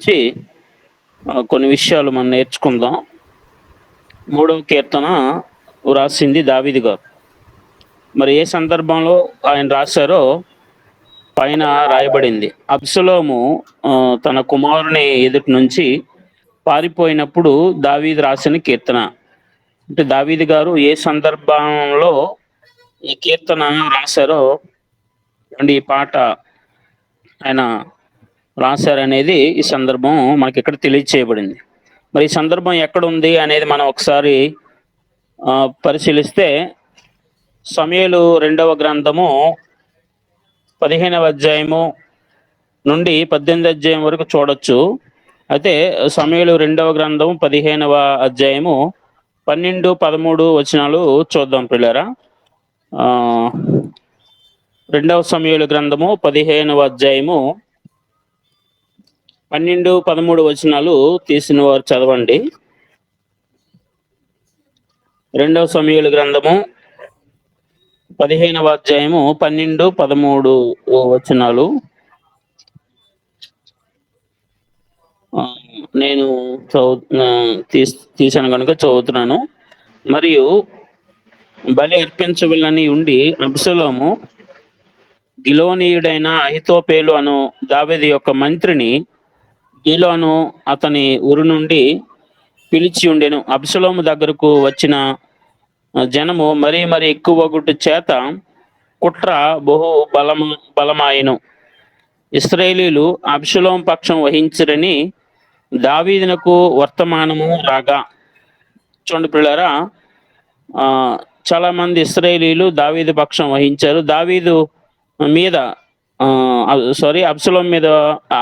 నుంచి కొన్ని విషయాలు మనం నేర్చుకుందాం. 3వ కీర్తన రాసింది దావీదు గారు. మరి ఏ సందర్భంలో ఆయన రాశారో పైన రాయబడింది. అబ్షాలోము తన కుమారుని ఎదుటి నుంచి పారిపోయినప్పుడు దావీదు రాసిన కీర్తన. అంటే దావీదు గారు ఏ సందర్భంలో ఈ కీర్తన రాశారో అండి, ఈ పాట ఆయన రాశారనేది ఈ సందర్భం మనకిక్కడ తెలియచేయబడింది. మరి ఈ సందర్భం ఎక్కడుంది అనేది మనం ఒకసారి పరిశీలిస్తే సమూయేలు 2వ గ్రంథము 15వ అధ్యాయము నుండి 18వ అధ్యాయం వరకు చూడొచ్చు. అయితే సమూయేలు 2వ గ్రంథం 15వ అధ్యాయము 12, 13 వచనాలు చూద్దాం పిల్లరా. 2వ సమూయేలు గ్రంథము 15వ అధ్యాయము 12, 13 వచనాలు తీసిన వారు చదవండి. 2వ సమూయేలు గ్రంథము 15వ అధ్యాయము 12, 13 వచనాలు. నేను తీసాను కనుక చదువుతున్నాను. మరియు బలి అర్పించవలని ఉండి అబ్షాలోము గిలోనీయుడైన అహితోపేలు అను దావీదు యొక్క మంత్రిని గిలోను అతని ఊరు నుండి పిలిచి ఉండెను. అబ్షాలోము దగ్గరకు వచ్చిన జనము మరీ ఎక్కువ గుట్టు చేత కుట్ర బహు బలమాయను. ఇశ్రాయేలీయులు అబ్షాలోము పక్షం వహించరని దావీదునకు వర్తమానము రాగా. చూడండి పిల్లరా, చాలా మంది ఇశ్రాయేలీయులు దావీదు పక్షం వహించారు. దావీదు మీద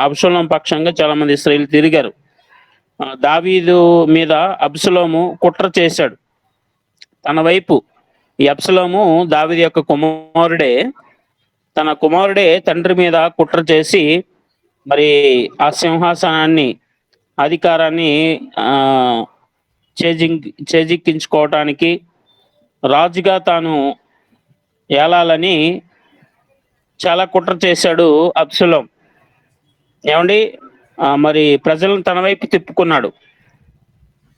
అబ్షాలోము పక్షంగా చాలా మంది ఇశ్రాయేలీయులు తిరిగారు. దావీదు మీద అబ్షాలోము కుట్ర చేశాడు. తన వైపు ఈ అబ్షాలోము దావీదు యొక్క కుమారుడే తండ్రి మీద కుట్ర చేసి మరి ఆ సింహాసనాన్ని, అధికారాన్ని చేజిక్కించుకోవటానికి, రాజుగా తాను ఏలాలని చాలా కుట్ర చేశాడు అబ్షాలోము. ఏమండి, మరి ప్రజలను తన వైపు తిప్పుకున్నాడు.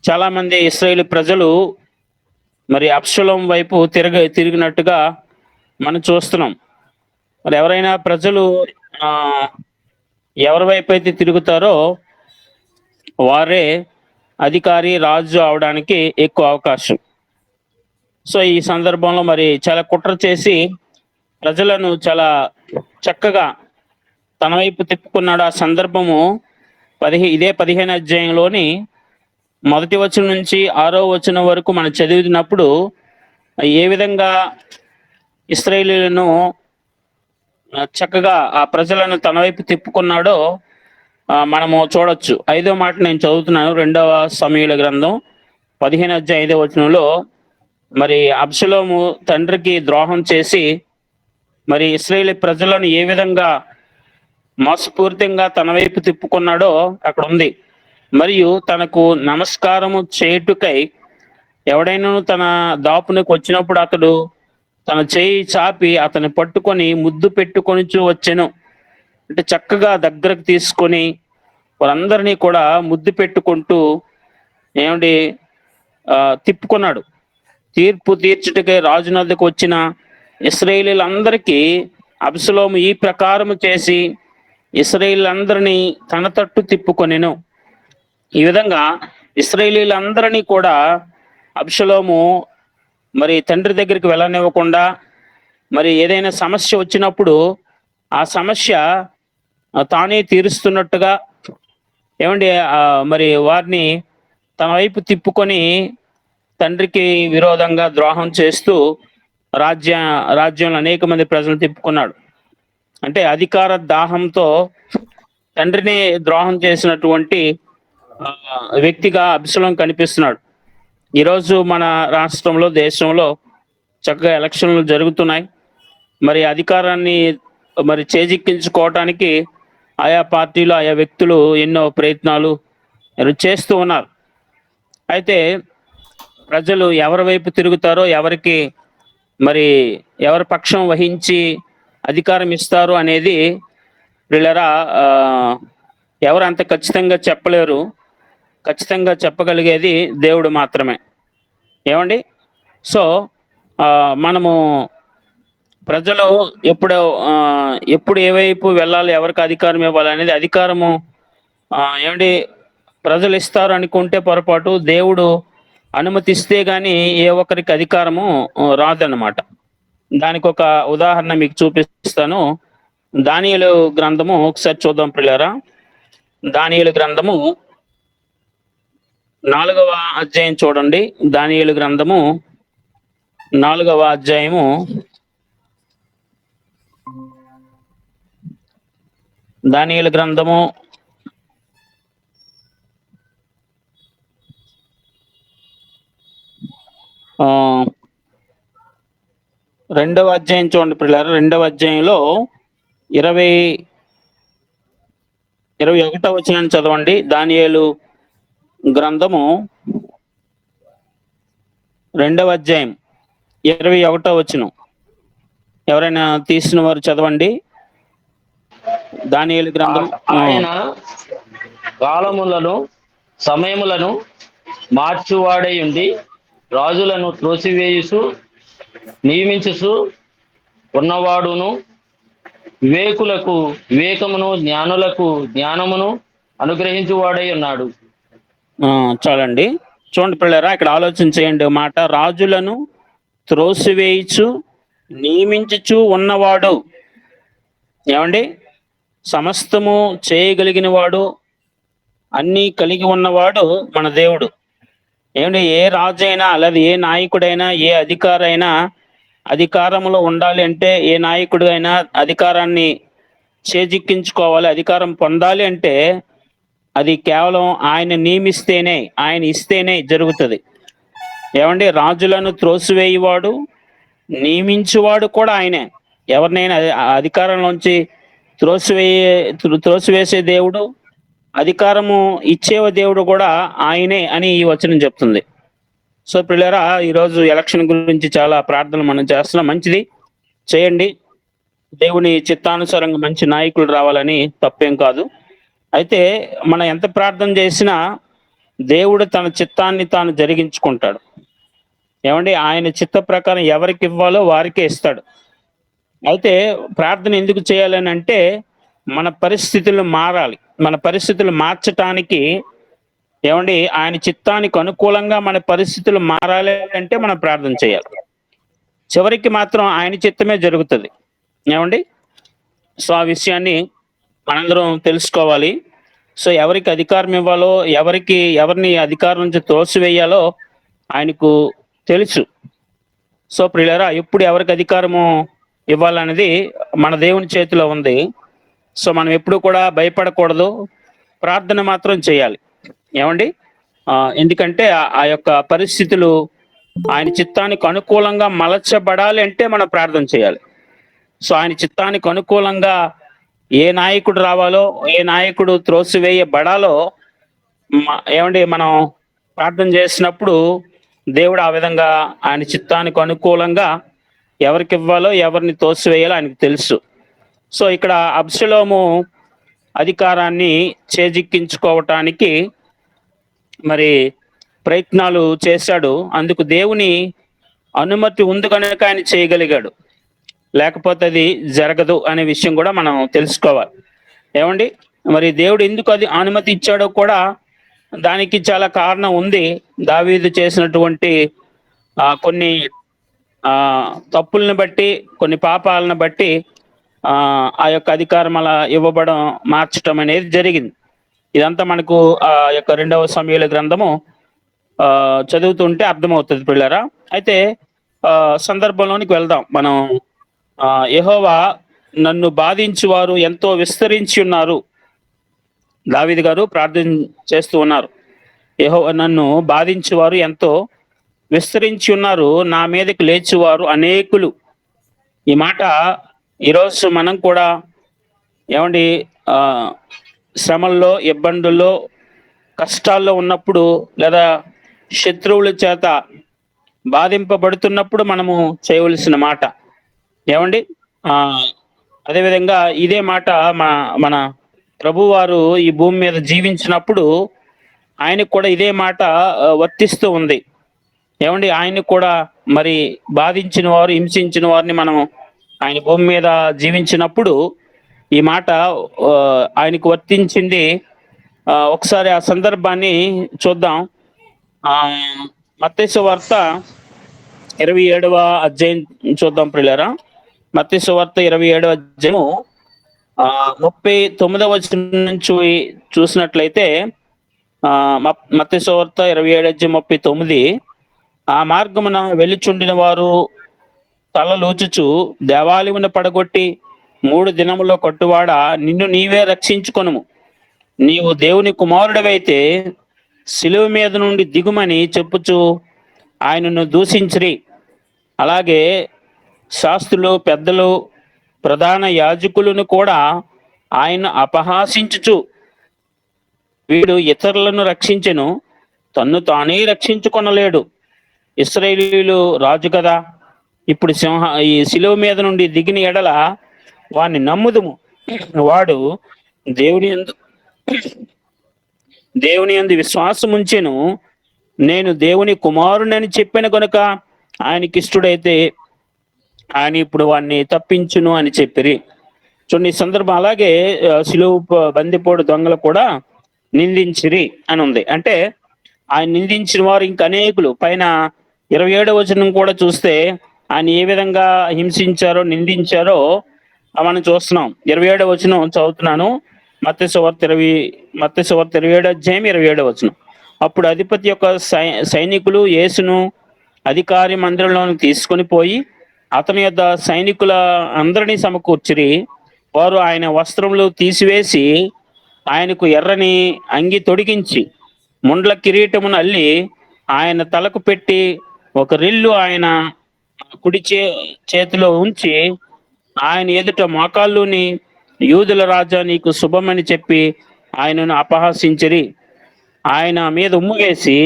చాలా మంది ఇశ్రాయేలు ప్రజలు మరి అబ్షాలోము వైపు తిరిగినట్టుగా మనం చూస్తున్నాం. మరి ఎవరైనా ప్రజలు ఎవరి వైపు అయితే తిరుగుతారో వారే అధికారి, రాజు అవడానికి ఎక్కువ అవకాశం. సో ఈ సందర్భంలో మరి చాలా కుట్ర చేసి ప్రజలను చాలా చక్కగా తన వైపు తిప్పుకున్నాడు. ఆ సందర్భము ఇదే 15వ అధ్యాయంలోని 1వ వచనం నుంచి 6వ వచనం వరకు మనం చదివినప్పుడు ఏ విధంగా ఇశ్రాయేలీయులను చక్కగా ఆ ప్రజలను తన వైపు తిప్పుకున్నాడో మనము చూడొచ్చు. 5వ మాట నేను చదువుతున్నాను. 2వ సమూయేలు గ్రంథం 15వ అధ్యాయం 5వ వచనంలో మరి అబ్షాలోము తండ్రికి ద్రోహం చేసి మరి ఇశ్రాయేలు ప్రజలను ఏ విధంగా మోసపూరితంగా తన వైపు తిప్పుకున్నాడో అక్కడ ఉంది. మరియు తనకు నమస్కారము చేయుటకై ఎవడైనా తన దాపునకు వచ్చినప్పుడు అతడు తన చేయి చాపి అతన్ని పట్టుకొని ముద్దు పెట్టుకొని వచ్చెను. అంటే చక్కగా దగ్గరకు తీసుకొని వారందరినీ కూడా ముద్దు పెట్టుకుంటూ తిప్పుకున్నాడు. తీర్పు తీర్చుటకై రాజునద్దకు వచ్చిన ఇశ్రాయేలీయులందరికీ అబ్షాలోము ఈ ప్రకారము చేసి ఇశ్రాయేలీయులందరినీ తన తట్టు తిప్పుకొనెను. ఈ విధంగా ఇశ్రాయేలీయులందరినీ కూడా అబ్షాలోము మరి తండ్రి దగ్గరికి వెళ్ళనివ్వకుండా, మరి ఏదైనా సమస్య వచ్చినప్పుడు ఆ సమస్య తానే తీరుస్తున్నట్టుగా మరి వారిని తన వైపు తిప్పుకొని తండ్రికి విరోధంగా ద్రోహం చేస్తూ రాజ్యంలో అనేక మంది ప్రజలు తిప్పుకున్నాడు. అంటే అధికార దాహంతో తండ్రిని ద్రోహం చేసినటువంటి వ్యక్తిగా అబ్షాలోము కనిపిస్తున్నాడు. ఈరోజు మన రాష్ట్రంలో, దేశంలో చక్కగా ఎలక్షన్లు జరుగుతున్నాయి. మరి అధికారాన్ని మరి చేజిక్కించుకోవటానికి ఆయా పార్టీలు, ఆయా వ్యక్తులు ఎన్నో ప్రయత్నాలు చేస్తూ ఉన్నారు. అయితే ప్రజలు ఎవరి వైపు తిరుగుతారో, ఎవరి పక్షం వహించి అధికారం ఇస్తారు అనేది వీళ్ళరా ఎవరు అంత ఖచ్చితంగా చెప్పలేరు. ఖచ్చితంగా చెప్పగలిగేది దేవుడు మాత్రమే. ఏమండి? సో, మనము ప్రజలు ఎప్పుడు ఎప్పుడు ఏ వైపు వెళ్ళాలి, ఎవరికి అధికారం ఇవ్వాలనేది అధికారము ఏవండీ ప్రజలు ఇస్తారు అనుకుంటే పొరపాటు. దేవుడు అనుమతిస్తే గాని ఏ ఒక్కరికి అధికారము రాదన్నమాట. దానికొక ఉదాహరణ మీకు చూపిస్తాను. దానియేలు గ్రంథము ఒకసారి చూద్దాం ప్రియులారా. దానియేలు గ్రంథము 4వ అధ్యాయం చూడండి. దానియేలు గ్రంథము 4వ అధ్యాయము దానియేలు గ్రంథము 2వ అధ్యాయం చూడండి ప్రియులారా. 2వ అధ్యాయంలో 21వ వచనాన్ని చదవండి. దానియేలు గ్రంథము 2వ అధ్యాయం 21వ వచనం. ఎవరైనా తీసిన వారు చదవండి. దానియేలు గ్రంథం. ఆయన కాలములను సమయములను మార్చువాడై ఉండి రాజులను త్రోసివేయుసు నియమించుసు ఉన్నవాడును, వివేకులకు వివేకమును, జ్ఞానులకు జ్ఞానమును అనుగ్రహించువాడై ఉన్నాడు. చాలండి. చూడండి పిల్లరా, ఇక్కడ ఆలోచన చేయండి మాట. రాజులను త్రోసివేయిచు నియమించుచు ఉన్నవాడు. ఏమండి? సమస్తము చేయగలిగిన వాడు, అన్నీ కలిగి ఉన్నవాడు మన దేవుడు. ఏమంటే ఏ రాజు అయినా, లేదా ఏ నాయకుడైనా, ఏ అధికారైనా అధికారంలో ఉండాలి అంటే, ఏ నాయకుడు అయినా అధికారాన్ని చేజిక్కించుకోవాలి, అధికారం పొందాలి అంటే అది కేవలం ఆయన నియమిస్తేనే, ఆయన ఇస్తేనే జరుగుతుంది. ఏమండి? రాజులను త్రోసివేయువాడు, నియమించువాడు కూడా ఆయనే. ఎవరినైనా అధికారంలోంచి త్రోసివేసే దేవుడు, అధికారము ఇచ్చే దేవుడు కూడా ఆయనే అని ఈ వచనం చెప్తుంది. సో పిల్లరా, ఈరోజు ఎలక్షన్ గురించి చాలా ప్రార్థనలు మనం చేస్తున్నాం. మంచిది, చేయండి. దేవుని చిత్తానుసారంగా మంచి నాయకులు రావాలని తప్పేం కాదు. అయితే మనం ఎంత ప్రార్థన చేసినా దేవుడు తన చిత్తాన్ని తాను జరిగించుకుంటాడు. ఏమండి? ఆయన చిత్త ప్రకారం ఎవరికి ఇవ్వాలో వారికే ఇస్తాడు. అయితే ప్రార్థన ఎందుకు చేయాలని అంటే, మన పరిస్థితులు మారాలి. మన పరిస్థితులు మార్చటానికి, ఏమండి, ఆయన చిత్తానికి అనుకూలంగా మన పరిస్థితులు మారాలి అంటే మనం ప్రార్థన చేయాలి. చివరికి మాత్రం ఆయన చిత్తమే జరుగుతుంది. ఏమండి? సో ఆ విషయాన్ని మనందరం తెలుసుకోవాలి. సో ఎవరికి అధికారం ఇవ్వాలో, ఎవరిని అధికారం నుంచి తోసివేయాలో ఆయనకు తెలుసు. సో ప్రియులారా, ఎప్పుడు ఎవరికి అధికారము ఇవ్వాలనేది మన దేవుని చేతిలో ఉంది. సో మనం ఎప్పుడు కూడా భయపడకూడదు, ప్రార్థన మాత్రం చేయాలి. ఏమండి? ఎందుకంటే ఆ యొక్క పరిస్థితులు ఆయన చిత్తానికి అనుకూలంగా మలచబడాలి అంటే మనం ప్రార్థన చేయాలి. సో ఆయన చిత్తానికి అనుకూలంగా ఏ నాయకుడు రావాలో, ఏ నాయకుడు త్రోసివేయబడాలో, ఏమండి, మనం ప్రార్థన చేసినప్పుడు దేవుడు ఆ విధంగా ఆయన చిత్తానికి అనుకూలంగా ఎవరికి ఇవ్వాలో, ఎవరిని తోసివేయాలో ఆయనకు తెలుసు. సో ఇక్కడ అబ్షలోము అధికారాన్ని చేజిక్కించుకోవటానికి మరి ప్రయత్నాలు చేశాడు. అందుకు దేవుని అనుమతి ఉంది కనుక ఆయన చేయగలిగాడు. లేకపోతే అది జరగదు అనే విషయం కూడా మనం తెలుసుకోవాలి. ఏమండి? మరి దేవుడు ఎందుకు అది అనుమతి ఇచ్చాడో కూడా దానికి చాలా కారణం ఉంది. దావీదు చేసినటువంటి కొన్ని తప్పులను బట్టి, కొన్ని పాపాలను బట్టి ఆ యొక్క అధికారం అలా ఇవ్వబడం, మార్చడం అనేది జరిగింది. ఇదంతా మనకు ఆ యొక్క 2వ సమూయేలు గ్రంథము చదువుతుంటే అర్థమవుతుంది పిల్లరా. అయితే సందర్భంలోనికి వెళ్దాం మనం. యెహోవా నన్ను బాధించువారు ఎంతో విస్తరించి ఉన్నారు. దావీదు గారు ప్రార్థన చేస్తూ ఉన్నారు. యెహోవా నన్ను బాధించువారు ఎంతో విస్తరించి ఉన్నారు, నా మీదకి లేచువారు అనేకులు. ఈ మాట ఈరోజు మనం కూడా, ఏమండి, శ్రమల్లో, ఇబ్బందుల్లో, కష్టాల్లో ఉన్నప్పుడు, లేదా శత్రువుల చేత బాధింపబడుతున్నప్పుడు మనము చేయవలసిన మాట. ఏమండి? అదేవిధంగా ఇదే మాట మన ప్రభువారు ఈ భూమి మీద జీవించినప్పుడు ఆయనకు కూడా ఇదే మాట వర్తిస్తూ ఉంది. ఏమండి, ఆయనకు కూడా మరి బాధించిన వారు, హింసించిన వారిని మనం ఆయన భూమి మీద జీవించినప్పుడు ఈ మాట ఆయనకు వర్తించింది. ఒకసారి ఆ సందర్భాన్ని చూద్దాం. ఆ మత్తయి సువార్త 27వ అధ్యాయం చూద్దాం ప్రియులారా. మత్తయి సువార్త 27వ అధ్యాయము 39వ వచనం నుంచి చూసినట్లయితే, మత్తయి సువార్త 27 అధ్యాయం 39, ఆ మార్గమున వెళ్ళుచుండిన వారు తలలోచుచు దేవాలయమును పడగొట్టి 3 దినములో కట్టువాడా, నిన్ను నీవే రక్షించుకొనుము. నీవు దేవుని కుమారుడివైతే శిలువ మీద నుండి దిగుమని చెప్పుచు ఆయనను దూషించిరి. అలాగే శాస్త్రులు, పెద్దలు, ప్రధాన యాజకులను కూడా ఆయన అపహాసించుచు, వీడు ఇతరులను రక్షించెను, తన్ను తానే రక్షించుకొనలేడు. ఇశ్రాయేలీయులు రాజు కదా, ఇప్పుడు ఈ శిలువ మీద నుండి దిగిన ఎడల వాణ్ణి నమ్ముదుము. వాడు దేవుని యందు విశ్వాసముంచెను, నేను దేవుని కుమారునని చెప్పిన కనుక ఆయనకి ఇష్టడైతే ఆయన ఇప్పుడు వాడిని తప్పించును అని చెప్పిరి. చూడండి ఈ సందర్భం. అలాగే శిలువ బందిపోడు దొంగలు కూడా నిందించిరి అని ఉంది. అంటే ఆయన నిందించిన వారు ఇంకా అనేకులు. పైన 27వ వచనం కూడా చూస్తే ఆయన ఏ విధంగా హింసించారో, నిందించారో మనం చూస్తున్నాం. 27వ వచనం చదువుతున్నాను. మత్తయి సువార్త 27 అధ్యాయం 27వ వచనం. అప్పుడు అధిపతి యొక్క సైనికులు యేసును అధికారి మందిరంలోకి తీసుకొని పోయి అతని యొద్ద సైనికుల అందరినీ సమకూర్చిరి. వారు ఆయన వస్త్రములు తీసివేసి ఆయనకు ఎర్రని అంగి తొడిగించి ముండ్ల కిరీటమును అల్లి ఆయన తలకు పెట్టి ఒక రిల్లు ఆయన కుడి చేతిలో ఉంచి ఆయన ఎదుట మోకాళ్ళుని, యూదుల రాజా నీకు శుభమని చెప్పి ఆయనను అపహాసించిరి. ఆయన మీద ఉమ్ము వేసి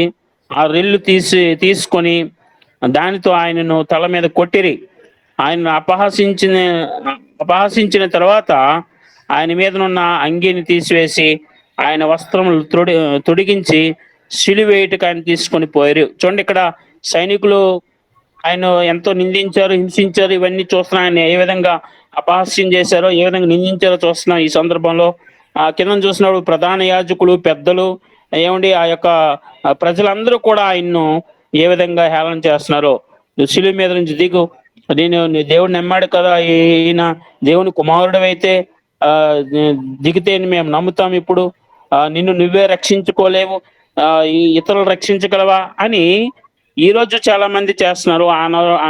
ఆ రిల్లు తీసుకొని దానితో ఆయనను తల మీద కొట్టిరి. ఆయనను అపహాసించిన తర్వాత ఆయన మీదనున్న అంగీని తీసివేసి ఆయన వస్త్రములు తొడిగించి సిలువేయుటకు ఆయన తీసుకొని పోయారు. చూడండి, ఇక్కడ సైనికులు ఆయన ఎంతో నిందించారు, హింసించారు. ఇవన్నీ చూస్తున్నాం. ఆయన ఏ విధంగా అపహాస్యం చేశారో, ఏ విధంగా నిందించారో చూస్తున్నాం. ఈ సందర్భంలో కింద చూసినప్పుడు ప్రధాన యాజకులు, పెద్దలు, ఏమండి ఆ యొక్క ప్రజలందరూ కూడా ఆయన్ను ఏ విధంగా హేళన చేస్తున్నారో, శిలువ మీద నుంచి దిగు, నేను దేవుడు నమ్మాడు కదా, ఈయన దేవుని కుమారుడు అయితే దిగితే మేము నమ్ముతాం, ఇప్పుడు నిన్ను నువ్వే రక్షించుకోలేవు, ఈ ఇతరులు రక్షించగలవా అని ఈరోజు చాలా మంది చేస్తున్నారు.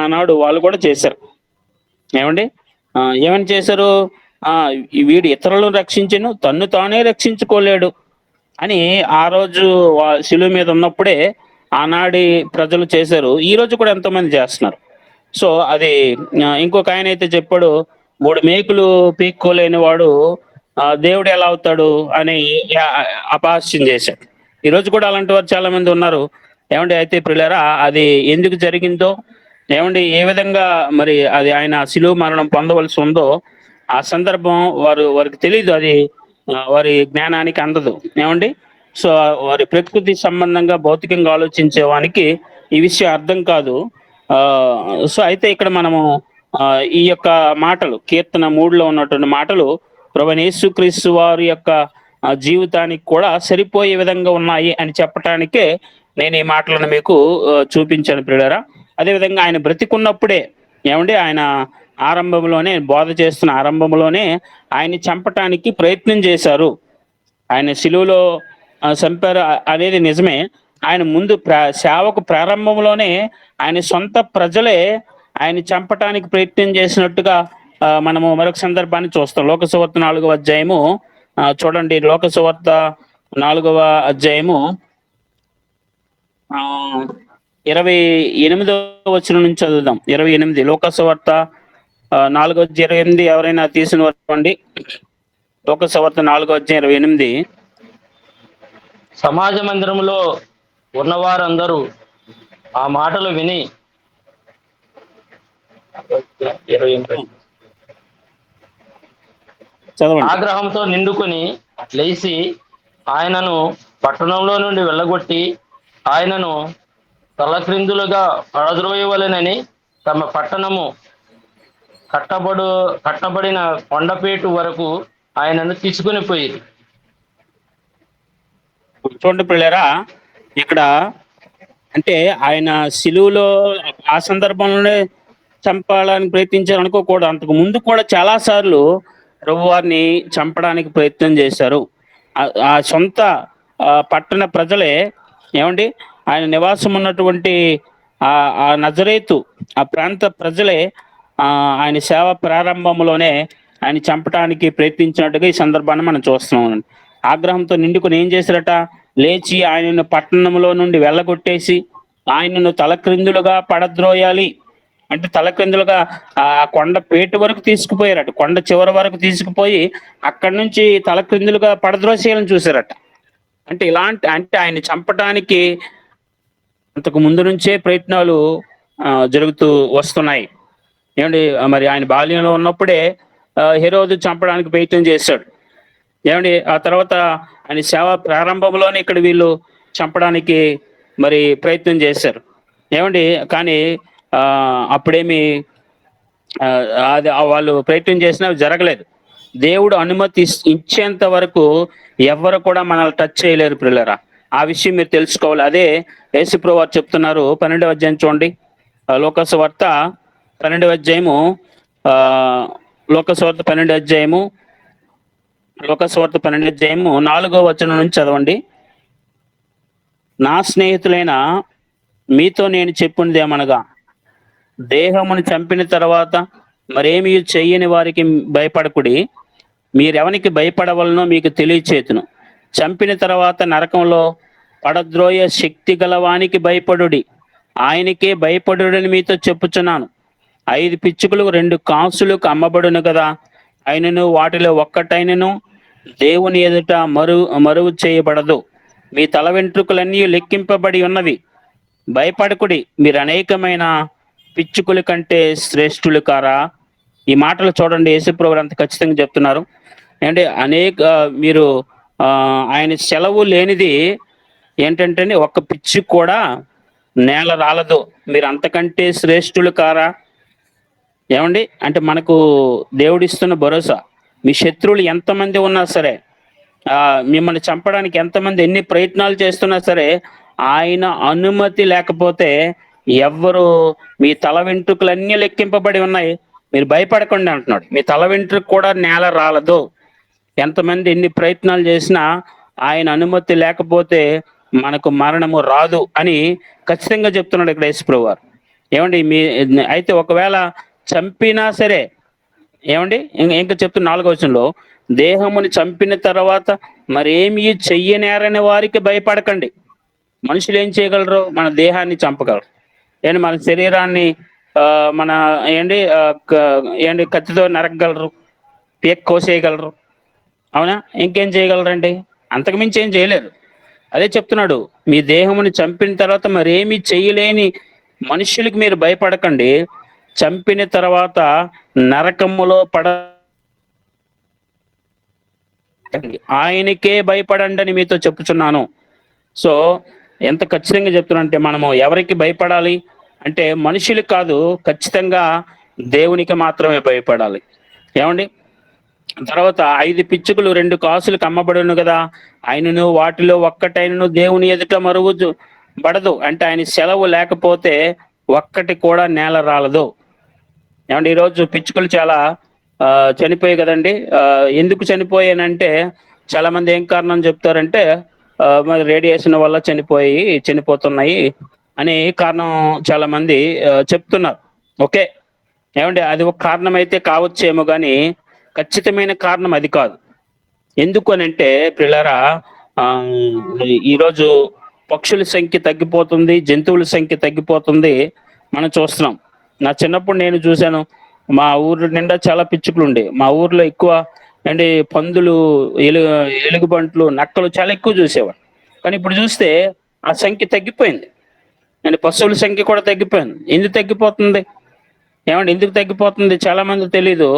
ఆనాడు వాళ్ళు కూడా చేశారు. ఏమండి, ఏమని చేశారు? వీడు ఇతరులను రక్షించను, తన్ను తానే రక్షించుకోలేడు అని ఆ రోజు శిలువ మీద ఉన్నప్పుడే ఆనాడి ప్రజలు చేశారు. ఈ రోజు కూడా ఎంతో మంది చేస్తున్నారు. సో అది ఇంకొక ఆయన అయితే చెప్పాడు, 3 మేకులు పీక్కోలేని వాడు దేవుడు ఎలా అవుతాడు అని అపహాస్యం చేశాడు. ఈ రోజు కూడా అలాంటి వారు చాలా మంది ఉన్నారు. ఏమండి, అయితే ప్రియులారా, అది ఎందుకు జరిగిందో, ఏమండి ఏ విధంగా మరి అది ఆయన శిలువ మరణం పొందవలసి ఉందో ఆ సందర్భం వారికి తెలియదు. అది వారి జ్ఞానానికి అందదు. ఏమండి, సో వారి ప్రకృతి సంబంధంగా భౌతికంగా ఆలోచించే వానికి ఈ విషయం అర్థం కాదు. సో అయితే ఇక్కడ మనము ఈ యొక్క మాటలు, కీర్తన 3లో ఉన్నటువంటి మాటలు ప్రభువైన యేసుక్రీస్తు వారి యొక్క జీవితానికి కూడా సరిపోయే విధంగా ఉన్నాయి అని చెప్పటానికే నేను ఈ మాటలను మీకు చూపించాను ప్రియులారా. అదేవిధంగా ఆయన బ్రతికున్నప్పుడే, ఏమండి ఆయన ఆరంభంలోనే, బోధ చేస్తున్న ఆరంభంలోనే ఆయన్ని చంపటానికి ప్రయత్నం చేశారు. ఆయన శిలువలో చంపారు అనేది నిజమే. ఆయన ముందు సేవకు ప్రారంభంలోనే ఆయన సొంత ప్రజలే ఆయన చంపటానికి ప్రయత్నం చేసినట్టుగా మనము మరొక సందర్భాన్ని చూస్తాం. లోకసువార్త 4వ అధ్యాయము చూడండి. లోకసువార్త 4వ అధ్యాయము 28వ వచనం నుంచి చదువుదాం. 28, లోకసువార్త 4:28. ఎవరైనా తీసిన వారండి. లోకసువార్త 4:28. సమాజ మందిరంలో ఉన్నవారందరూ ఆ మాటలు విని చదవండి. ఆగ్రహంతో నిండుకొని లేచి ఆయనను పట్టణంలో నుండి వెళ్ళగొట్టి ఆయనను తలక్రిందులుగా పడద్రోయవలెనని తమ పట్టణము కట్టబడు కట్టబడిన కొండపేటు వరకు ఆయనను తీసుకుని పోయి. చూడండి పిల్లరా, ఇక్కడ అంటే ఆయన సిలువలో ఆ సందర్భంలోనే చంపాలని ప్రయత్నించారు అనుకోకూడదు. అంతకు ముందు కూడా చాలా సార్లు ప్రభువారిని చంపడానికి ప్రయత్నం చేశారు. ఆ సొంత పట్టణ ప్రజలే, ఏమండి, ఆయన నివాసం ఉన్నటువంటి ఆ నజరేతు ఆ ప్రాంత ప్రజలే ఆయన సేవ ప్రారంభంలోనే ఆయన చంపడానికి ప్రయత్నించినట్టుగా ఈ సందర్భాన్ని మనం చూస్తున్నాం. ఆగ్రహంతో నిండుకుని ఏం చేశారట, లేచి ఆయనను పట్టణంలో నుండి వెళ్ళగొట్టేసి ఆయనను తలక్రిందులుగా పడద్రోయాలి అంటే తలక్రిందులుగా ఆ కొండ పేటు వరకు తీసుకుపోయారట. కొండ చివరి వరకు తీసుకుపోయి అక్కడి నుంచి తలక్రిందులుగా పడద్రోసేయాలని చూశారట. అంటే ఇలాంటి అంటే ఆయన చంపడానికి అంతకు ముందు నుంచే ప్రయత్నాలు జరుగుతూ వస్తున్నాయి. ఏమండి, మరి ఆయన బాల్యంలో ఉన్నప్పుడే హెరోదు చంపడానికి ప్రయత్నం చేశాడు. ఏమండి, ఆ తర్వాత ఆయన సేవ ప్రారంభంలోనే ఇక్కడ వీళ్ళు చంపడానికి మరి ప్రయత్నం చేశారు. ఏమండి, కానీ అప్పుడేమి అది వాళ్ళు ప్రయత్నం చేసినా జరగలేదు. దేవుడు అనుమతి ఇచ్చేంత వరకు ఎవరు కూడా మనల్ని టచ్ చేయలేరు పిల్లరా. ఆ విషయం మీరు తెలుసుకోవాలి. అదే యేసుప్రభువు వారు చెప్తున్నారు. 12వ అధ్యాయం చూడండి, లోకాసు వార్త 12వ అధ్యాయము, లోకాసు వార్త 12వ అధ్యాయము, లోకాసు వార్త 12వ అధ్యాయము 4వ వచనం నుంచి చదవండి. నా స్నేహితులైన మీతో నేను చెప్పింది ఏమనగా, దేహమును చంపిన తర్వాత మరేమీ చెయ్యని వారికి భయపడకుడి. మీరెవనికి భయపడవలనో మీకు తెలియచేతును. చంపిన తర్వాత నరకంలో పడద్రోయ శక్తి గలవానికి భయపడుడి. ఆయనకే భయపడుడని మీతో చెప్పుచున్నాను. 5 పిచ్చుకలు 2 కాసులకు అమ్మబడును కదా, అయినను వాటిలో ఒక్కటైనను దేవుని ఎదుట మరువు చేయబడదు. మీ తల వెంట్రుకలన్నీ లెక్కింపబడి ఉన్నవి. భయపడకుడి, మీరు అనేకమైన పిచ్చుకల కంటే శ్రేష్ఠులు కారా. ఈ మాటలు చూడండి, యేసుప్రభువు అంత ఖచ్చితంగా చెప్తున్నారు. అంటే మీరు ఆయన సెలవు లేనిది ఏంటంటే ఒక్క పిచ్చి కూడా నేల రాలదు. మీరు అంతకంటే శ్రేష్ఠులు కారా. ఏమండి, అంటే మనకు దేవుడిస్తున్న భరోసా. మీ శత్రువులు ఎంతమంది ఉన్నా సరే, మిమ్మల్ని చంపడానికి ఎంతమంది ఎన్ని ప్రయత్నాలు చేస్తున్నా సరే, ఆయన అనుమతి లేకపోతే ఎవ్వరు, మీ తల వెంట్రుకలన్నీ లెక్కింపబడి ఉన్నాయి, మీరు భయపడకండి అంటున్నాడు. మీ తల వెంట్రుక కూడా నేల రాలదు. ఎంతమంది ఎన్ని ప్రయత్నాలు చేసినా ఆయన అనుమతి లేకపోతే మనకు మరణము రాదు అని ఖచ్చితంగా చెప్తున్నాడు ఇక్కడ యేసుప్రభువు వారు. ఏమండి, అయితే ఒకవేళ చంపినా సరే, ఏమండి, ఇంకా చెప్తున్న 4వ వచనంలో, దేహముని చంపిన తర్వాత మరేమీ చెయ్యనేరని వారికి భయపడకండి. మనుషులు ఏం చేయగలరు? మన దేహాన్ని చంపగలరు. ఏంటి, మన శరీరాన్ని మన ఏంటి కత్తితో నరకగలరు, పీక్ కోసేయగలరు, అవునా? ఇంకేం చేయగలరండి? అంతకుమించి ఏం చేయలేరు. అదే చెప్తున్నాడు, మీ దేహముని చంపిన తర్వాత మరేమీ చేయలేని మనుషులకి మీరు భయపడకండి. చంపిన తర్వాత నరకములో ఆయనకే భయపడండి అని మీతో చెప్పుచున్నాను. సో ఎంత ఖచ్చితంగా చెప్తున్నా, మనము ఎవరికి భయపడాలి అంటే మనుషులకు కాదు, ఖచ్చితంగా దేవునికి మాత్రమే భయపడాలి. ఏమండి, తర్వాత 5 పిచ్చుకలు 2 కాసులకు అమ్మబడును కదా, ఆయనను వాటిలో ఒక్కటైనను దేవుని ఎదుట మరువు పడదు. అంటే ఆయన సెలవు లేకపోతే ఒక్కటి కూడా నేల రాలదు. ఏమంటే ఈరోజు పిచ్చుకలు చాలా చనిపోయాయి కదండి. ఎందుకు చనిపోయానంటే చాలా మంది ఏం కారణం చెప్తారంటే, మరి రేడియేషన్ వల్ల చనిపోతున్నాయి అనే కారణం చాలా మంది చెప్తున్నారు. ఓకే, ఏమంటే అది ఒక కారణం అయితే కావచ్చేమో, కానీ ఖచ్చితమైన కారణం అది కాదు. ఎందుకు అని అంటే పిల్లరా, ఈరోజు పక్షుల సంఖ్య తగ్గిపోతుంది, జంతువుల సంఖ్య తగ్గిపోతుంది, మనం చూస్తున్నాం. నా చిన్నప్పుడు నేను చూశాను, మా ఊరు నిండా చాలా పిచ్చుకలు ఉండే. మా ఊర్లో ఎక్కువ అంటే పందులు, ఎలుగుబంట్లు, నక్కలు చాలా ఎక్కువ చూసేవాడు. కానీ ఇప్పుడు చూస్తే ఆ సంఖ్య తగ్గిపోయింది. అంటే పశువుల సంఖ్య కూడా తగ్గిపోయింది. ఎందుకు తగ్గిపోతుంది? ఏమండి, ఎందుకు తగ్గిపోతుంది చాలా మంది తెలీదు.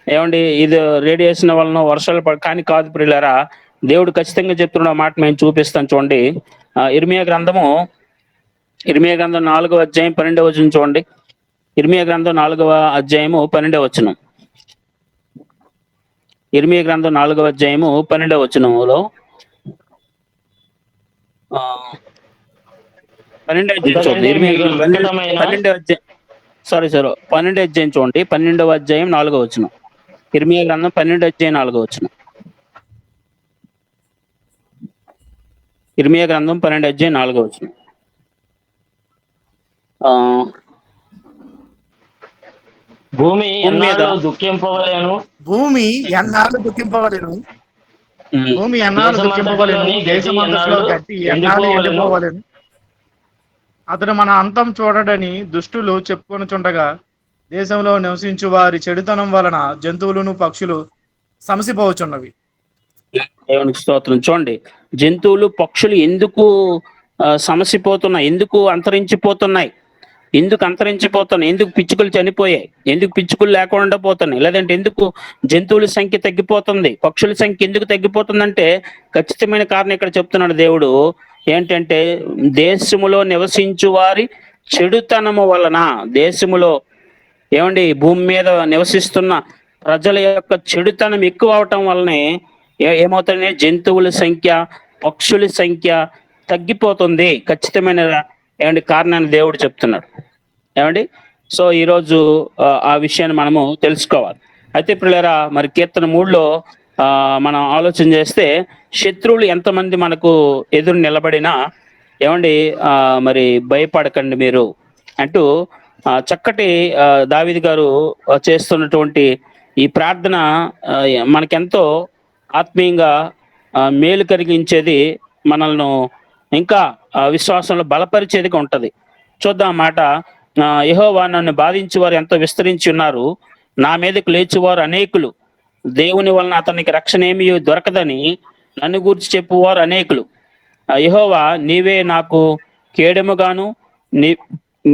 ఏమండి, ఇది రేడియేషన్ వలన వర్షాలు కానీ కాదు పిల్లరా, దేవుడు ఖచ్చితంగా చెప్తున్న మాట మేము చూపిస్తాను చూడండి. ఇర్మియా గ్రంథం 4వ అధ్యాయం 12వ వచనం చూడండి. ఇర్మియా గ్రంథం 4వ అధ్యాయము 12వ వచనం. ఇర్మియా గ్రంథం 4వ అధ్యాయము 12వ వచనంలో 12వ అధ్యాయం చూడండి. ఇర్మియా గ్రంథం 12వ అధ్యాయం, సారీ 12వ అధ్యాయం చూడండి. 12వ అధ్యాయం 4వ వచనం. ఇర్మియా గ్రంథం 12వ అధ్యాయం 4వ వచనం. ఇర్మియా గ్రంథం 12వ అధ్యాయం 4వ వచనం. భూమి ఎన్నాళ్ళు దుఃఖింపవలేను, భూమి ఎన్నాళ్ళు దుఃఖింపవలేను, భూమి ఎన్నాళ్ళు దుఃఖింపవలేను, దేశమంతట్లో గట్టి ఎన్నాళ్ళు ఎండిపోవలేను. అతడు మన అంతం చూడడని దుష్టులు చెప్పుకొనుచుండగా, దేశంలో నివసించు వారి చెడుతనం వలన జంతువులను పక్షులు సమసిపోవచ్చున్నవి. దేవునికి స్తోత్రం. చూడండి, జంతువులు పక్షులు ఎందుకు సమసిపోతున్నాయి, ఎందుకు అంతరించిపోతున్నాయి, ఎందుకు పిచ్చుకలు చనిపోయాయి, ఎందుకు పిచ్చుకలు లేకుండా పోతున్నాయి, లేదంటే ఎందుకు జంతువుల సంఖ్య తగ్గిపోతుంది, పక్షుల సంఖ్య ఎందుకు తగ్గిపోతుందంటే ఖచ్చితమైన కారణం ఇక్కడ చెప్తున్నాడు దేవుడు. ఏంటంటే దేశములో నివసించు వారి చెడుతనము వలన, దేశములో ఏమండి భూమి మీద నివసిస్తున్న ప్రజల యొక్క చెడుతనం ఎక్కువ అవటం వల్లనే ఏమవుతుంది, జంతువుల సంఖ్య, పక్షుల సంఖ్య తగ్గిపోతుంది. ఖచ్చితమైన ఏమండి కారణాన్ని దేవుడు చెప్తున్నాడు. ఏమండి, సో ఈరోజు ఆ విషయాన్ని మనము తెలుసుకోవాలి. అయితే పిల్లరా, మరి కీర్తన 3లో మనం ఆలోచన చేస్తే, శత్రువులు ఎంతమంది మనకు ఎదురు నిలబడినా ఏమండి మరి భయపడకండి మీరు అంటూ చక్కటి దావీదు గారు చేస్తున్నటువంటి ఈ ప్రార్థన మనకెంతో ఆత్మీయంగా మేలు కలిగించేది, మనల్ని ఇంకా విశ్వాసంలో బలపరిచేదిగా ఉంటది. చూద్దాం మాట. యెహోవా నన్ను బాధించి వారు ఎంతో విస్తరించి ఉన్నారు, నా మీదకు లేచివారు అనేకులు, దేవుని వలన అతనికి రక్షణ ఏమీ దొరకదని నన్ను గూర్చి చెప్పువారు అనేకులు. యెహోవా నీవే నాకు కేడెముగాను,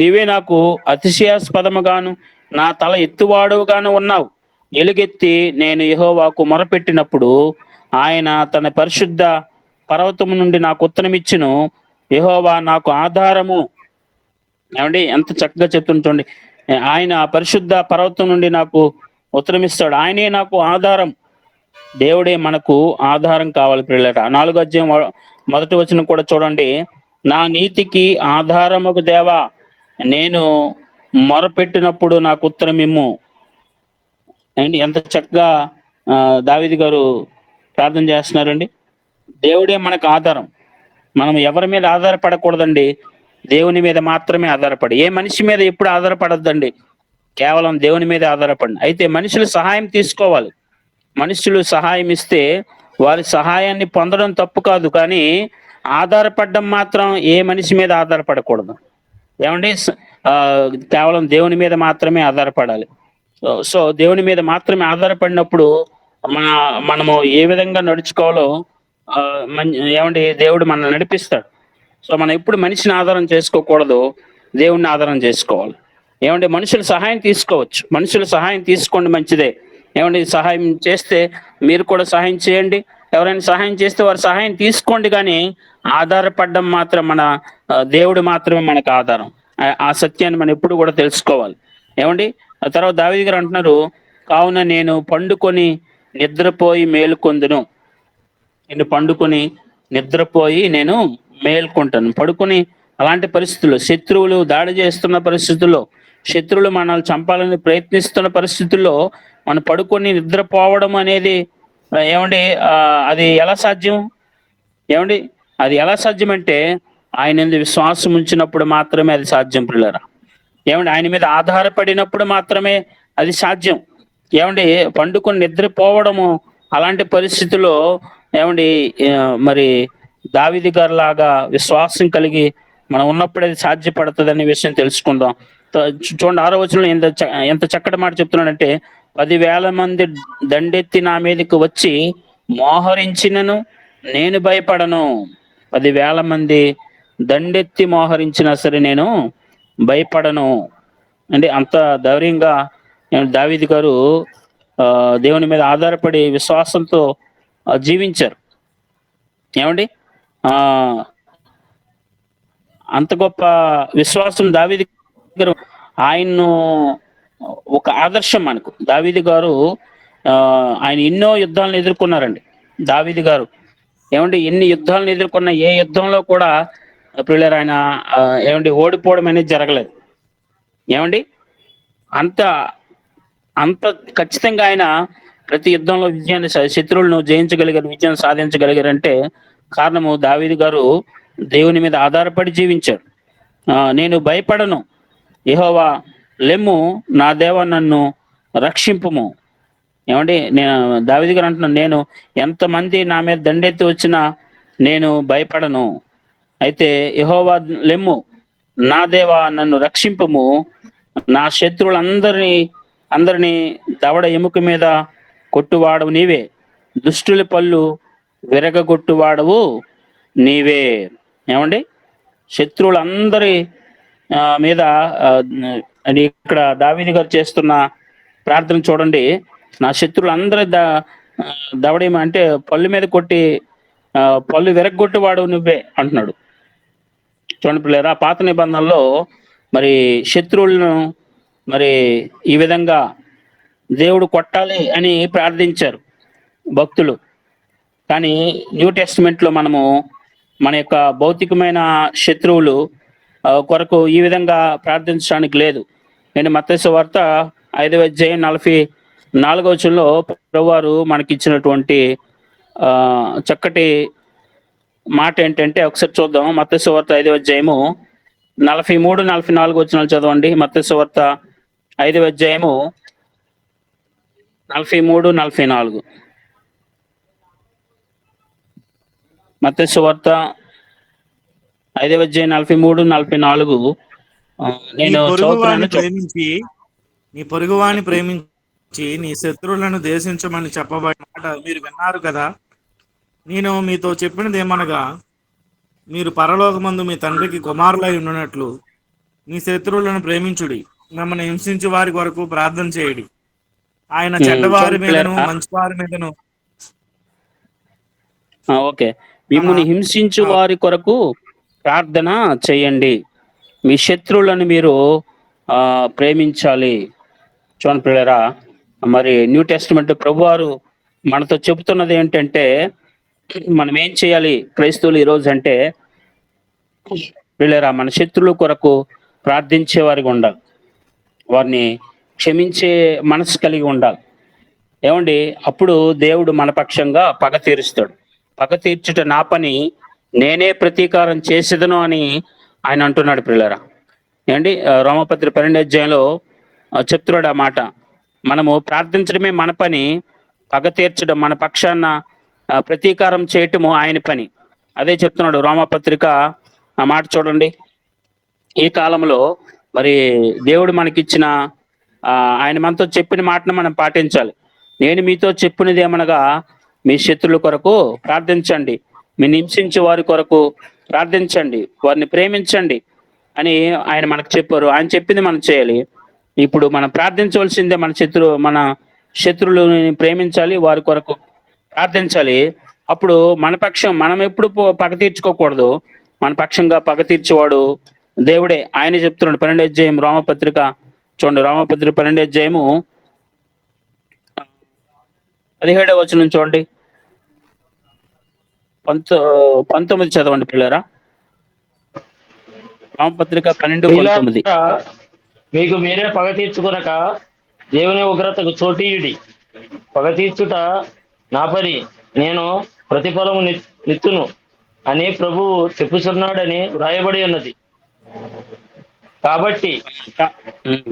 నీవే నాకు అతిశయాస్పదముగాను, నా తల ఎత్తువాడుగాను ఉన్నావు. ఎలుగెత్తి నేను యెహోవాకు మొరపెట్టినప్పుడు ఆయన తన పరిశుద్ధ పర్వతము నుండి నాకు ఉత్తరమిచ్చును. యెహోవా నాకు ఆధారము. ఏమండి, ఎంత చక్కగా చెప్తుంటండి. ఆయన పరిశుద్ధ పర్వతం నుండి నాకు ఉత్తరమిస్తాడు, ఆయనే నాకు ఆధారం. దేవుడే మనకు ఆధారం కావాలి పిల్లట. 4వ అధ్యాయం 1వ వచనం కూడా చూడండి. నా నీతికి ఆధారముకు దేవా, నేను మొరపెట్టినప్పుడు నాకు ఉత్తరం ఇమ్ము. అండి, ఎంత చక్కగా దావీదు గారు ప్రార్థన చేస్తున్నారండి. దేవుడే మనకు ఆధారం. మనం ఎవరి మీద ఆధారపడకూడదండి, దేవుని మీద మాత్రమే ఆధారపడి. ఏ మనిషి మీద ఎప్పుడు ఆధారపడద్దండి, కేవలం దేవుని మీద ఆధారపడి. అయితే మనుషులు సహాయం తీసుకోవాలి. మనుషులు సహాయం ఇస్తే వారి సహాయాన్ని పొందడం తప్పు కాదు, కానీ ఆధారపడడం మాత్రం ఏ మనిషి మీద ఆధారపడకూడదు. ఏమండి, కేవలం దేవుని మీద మాత్రమే ఆధారపడాలి. సో దేవుని మీద మాత్రమే ఆధారపడినప్పుడు మనము ఏ విధంగా నడుచుకోవాలో ఏమండి దేవుడు మనల్ని నడిపిస్తాడు. సో మనం ఎప్పుడు మనిషిని ఆధారం చేసుకోకూడదు, దేవుడిని ఆధారం చేసుకోవాలి. ఏమంటే మనుషులు సహాయం తీసుకోవచ్చు, మనుషులు సహాయం తీసుకోండి, మంచిదే. ఏమంటే సహాయం చేస్తే మీరు కూడా సహాయం చేయండి, ఎవరైనా సహాయం చేస్తే వారు సహాయం తీసుకోండి, కానీ ఆధారపడడం మాత్రం మన దేవుడు మాత్రమే మనకు ఆధారం. ఆ సత్యాన్ని మనం ఎప్పుడు కూడా తెలుసుకోవాలి. ఏమండి, ఆ తర్వాత దావీదు గారు అంటున్నారు, కావున నేను పండుకొని నిద్రపోయి మేలుకొందును. నేను పండుకొని నిద్రపోయి నేను మేల్కొంటాను. పడుకొని అలాంటి పరిస్థితుల్లో, శత్రువులు దాడి చేస్తున్న పరిస్థితుల్లో, శత్రువులు మనల్ని చంపాలని ప్రయత్నిస్తున్న పరిస్థితుల్లో మనం పడుకొని నిద్రపోవడం అనేది ఏమండి అది ఎలా సాధ్యం? ఏమండి, అది ఎలా సాధ్యం అంటే ఆయన మీద విశ్వాసం ఉంచినప్పుడు మాత్రమే అది సాధ్యం పిల్లరా. ఏమండి, ఆయన మీద ఆధారపడినప్పుడు మాత్రమే అది సాధ్యం. ఏమండి, పండుకొని నిద్రపోవడము అలాంటి పరిస్థితుల్లో ఏమండి మరి దావీదు గారి లాగా విశ్వాసం కలిగి మనం ఉన్నప్పుడు అది సాధ్యపడుతుంది అనే విషయం తెలుసుకుందాం. చూడండి 6వ వచనంలో ఎంత చక్కటి మాట చెప్తున్నాడంటే, 10,000 మంది దండెత్తి నా మీదకి వచ్చి మోహరించినను నేను భయపడను. 10,000 మంది దండెత్తి మోహరించినా సరే నేను భయపడను. అంటే అంత ధైర్యంగా దావీదు గారు దేవుని మీద ఆధారపడి విశ్వాసంతో జీవించారు. ఏమండి ఆ అంత గొప్ప విశ్వాసం దావీదు గారు. ఆయన్ను ఒక ఆదర్శం మనకు. దావీదు గారు ఆయన ఎన్నో యుద్ధాలను ఎదుర్కొన్నారండి. దావీదు గారు ఏమండి ఎన్ని యుద్ధాలను ఎదుర్కొన్న ఏ యుద్ధంలో కూడా ప్రియులారా ఆయన ఏమండి ఓడిపోవడం అనేది జరగలేదు. ఏమండి అంత అంత ఖచ్చితంగా ఆయన ప్రతి యుద్ధంలో విజయాన్ని శత్రువులను జయించగలిగారు, విజయం సాధించగలిగారంటే కారణము దావీదు గారు దేవుని మీద ఆధారపడి జీవించారు. నేను భయపడను, యెహోవా లెమ్ము, నా దేవా నన్ను రక్షింపుము. ఏమండి నేను దావీదు గారు అంటున్నాను, నేను ఎంతమంది నా మీద దండెత్తి వచ్చినా నేను భయపడను. అయితే యెహోవా లెమ్ము, నా దేవా నన్ను రక్షింపుము, నా అందరినీ దవడ ఎముక మీద కొట్టువాడవు నీవే, దుష్టుల పళ్ళు విరగగొట్టువాడవు నీవే. ఏమండి శత్రువులందరి మీద అని ఇక్కడ దావీదు గారు చేస్తున్న ప్రార్థన చూడండి. నా శత్రువులందరి దవడేమ అంటే పళ్ళు మీద కొట్టి పళ్ళు విరగొట్టువాడు నువ్వే అంటున్నాడు. చూడండి పిల్లరా, పాత నిబంధనలో మరి శత్రువులను మరి ఈ విధంగా దేవుడు కొట్టాలి అని ప్రార్థించారు భక్తులు. కానీ న్యూ టెస్టిమెంట్లో మనము మన యొక్క భౌతికమైన శత్రువులు కొరకు ఈ విధంగా ప్రార్థించడానికి లేదు. నేను మత్తయి సువార్త 5వ అధ్యాయం 44వ వచనంలో ప్రభువారు మనకిచ్చినటువంటి చక్కటి మాట ఏంటంటే ఒకసారి చూద్దాం. మత్తయి సువార్త 5వ అధ్యాయము 43, 44 వచనాలు చదవండి. మత్తయి సువార్త 5వ అధ్యాయము 43, 44. మత్తయి సువార్త 5వ అధ్యాయం 43, 44. నేను నీ పొరుగువాని ప్రేమించి నీ శత్రువులను దేశించమని చెప్పబడిన మాట మీరు విన్నారు కదా. నేను మీతో చెప్పినది ఏమనగా, మీరు పరలోకమందు మీ తండ్రికి కుమారులై ఉన్నట్లు మీ శత్రువులను ప్రేమించుడి, మిమ్మల్ని హింసించే వారి వరకు ప్రార్థన చేయడి. ఆయన చెడ్డవారి మీదను మంచివారి మీదను ఓకే మిమ్మల్ని హింసించు వారి కొరకు ప్రార్థన చేయండి, మీ శత్రువులను మీరు ప్రేమించాలి. చూడండి పిల్లరా, మరి న్యూ టెస్టిమెంట్ ప్రభువారు మనతో చెబుతున్నది ఏంటంటే మనం ఏం చేయాలి క్రైస్తవులు ఈరోజు అంటే, పిల్లరా మన శత్రువుల కొరకు ప్రార్థించే వారికి ఉండాలి, వారిని క్షమించే మనసు కలిగి ఉండాలి. ఏమండి అప్పుడు దేవుడు మన పక్షంగా పగ తీరుస్తాడు. పగ తీర్చుట నా పని, నేనే ప్రతీకారం చేసేదను అని ఆయన అంటున్నాడు పిల్లరా. ఏమండి రోమపత్రి 12వ అధ్యాయంలో చెప్తున్నాడు ఆ మాట. మనము ప్రార్థించడమే మన పని, పగ తీర్చడం మన పక్షాన ప్రతీకారం చేయటము ఆయన పని. అదే చెప్తున్నాడు రోమపత్రిక ఆ మాట చూడండి. ఈ కాలంలో మరి దేవుడు మనకిచ్చిన ఆయన మనతో చెప్పిన మాటను మనం పాటించాలి. నేను మీతో చెప్పినది ఏమనగా, మీ శత్రువుల కొరకు ప్రార్థించండి, మీ హింసించే వారి కొరకు ప్రార్థించండి, వారిని ప్రేమించండి అని ఆయన మనకు చెప్పారు. ఆయన చెప్పింది మనం చేయాలి. ఇప్పుడు మనం ప్రార్థించవలసిందే, మన శత్రువులని ప్రేమించాలి, వారి కొరకు ప్రార్థించాలి. అప్పుడు మన పక్షం మనం ఎప్పుడు పగ తీర్చుకోకూడదు, మన పక్షంగా పగ తీర్చేవాడు దేవుడే. ఆయన చెప్తున్నాడు 12వ అధ్యాయం రోమపత్రిక చూడండి. రోమపత్రిక 12వ అధ్యాయము 17వ వచనం చూడండి. 19 చదవండి పిల్లరా. రోమపత్రిక 12:19. మీకు మీరే పగ తీర్చుకొనక దేవుని ఉగ్రతకు చోటీయుడి. పగ తీర్చుట నా పని, నేను ప్రతిఫలము నిత్తును అని ప్రభువు చెప్పుచున్నాడని వ్రాయబడి ఉన్నది. కాబట్టి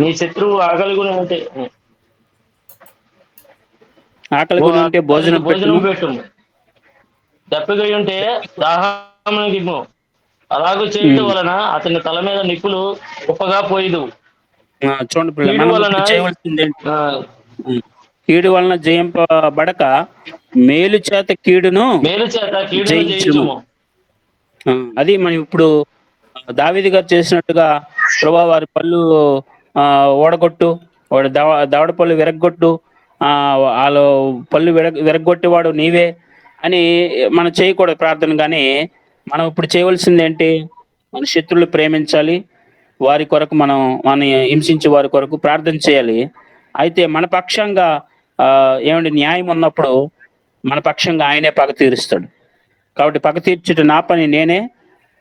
నీ శత్రువు ఆకలిగుని ఉంటే భోజనం పెట్టుము, దప్పిగై ఉంటే దాహమునిమ్ము. అలాగూ చేయటం వలన అతని తల మీద నిప్పులు ఉప్పగా పోయిదు. కీడు వలన జయింపబడక మేలు చేత కీడును జయించుము. అది మనం ఇప్పుడు దావీదు గారు చేసినట్టుగా, ప్రభువా వారి పళ్ళు ఓడగొట్టు, వాడు దవడ పళ్ళు విరగొట్టు, వాళ్ళు పళ్ళు విరగొట్టేవాడు నీవే అని మనం చేయకూడదు ప్రార్థన. కానీ మనం ఇప్పుడు చేయవలసింది ఏంటి? మన శత్రువులు ప్రేమించాలి, వారి కొరకు మనం మన హింసించే వారి కొరకు ప్రార్థన చేయాలి. అయితే మన పక్షంగా ఏమండి న్యాయం ఉన్నప్పుడు మన పక్షంగా ఆయనే పగ తీరుస్తాడు. కాబట్టి పగ తీర్చుట నా పని, నేనే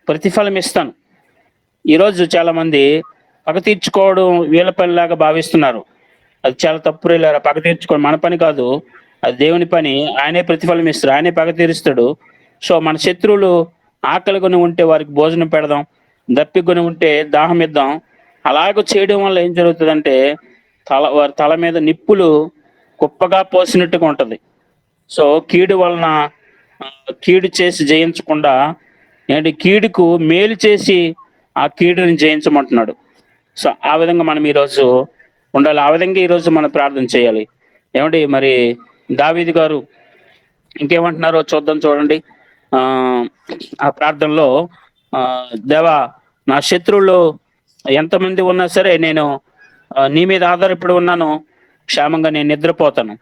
ప్రతిఫలం ఇస్తాను. ఈరోజు చాలా మంది పగ తీర్చుకోవడం వీళ్ళ పనిలాగా భావిస్తున్నారు. అది చాలా తప్పు. రీలారా, పగ తీర్చుకోవడం మన పని కాదు, అది దేవుని పని. ఆయనే ప్రతిఫలం ఇస్తాడు, ఆయనే పగ తీరుస్తాడు. సో మన శత్రువులు ఆకలిగొని ఉంటే వారికి భోజనం పెడదాం, దప్పికొని ఉంటే దాహం ఇద్దాం. అలాగ చేయడం వల్ల ఏం జరుగుతుందంటే వారి తల మీద నిప్పులు కుప్పగా పోసినట్టుగా ఉంటది. సో కీడు వలన కీడు చేసి జయించకుండా ఏంటి కీడుకు మేలు చేసి ఆ కీడుని జయించమంటున్నాడు. సో ఆ విధంగా మనం ఈరోజు ఉండాలి. ఆ విధంగా ఈరోజు మనం ప్రార్థన చేయాలి. ఏమండి మరి దావీదు గారు ఇంకేమంటున్నారో చూద్దాం. చూడండి ఆ ప్రార్థనలో, దేవా నా శత్రువులు ఎంతమంది ఉన్నా సరే నేను నీ మీద ఆధారపడి ఉన్నాను, క్షేమంగా నేను నిద్రపోతాను.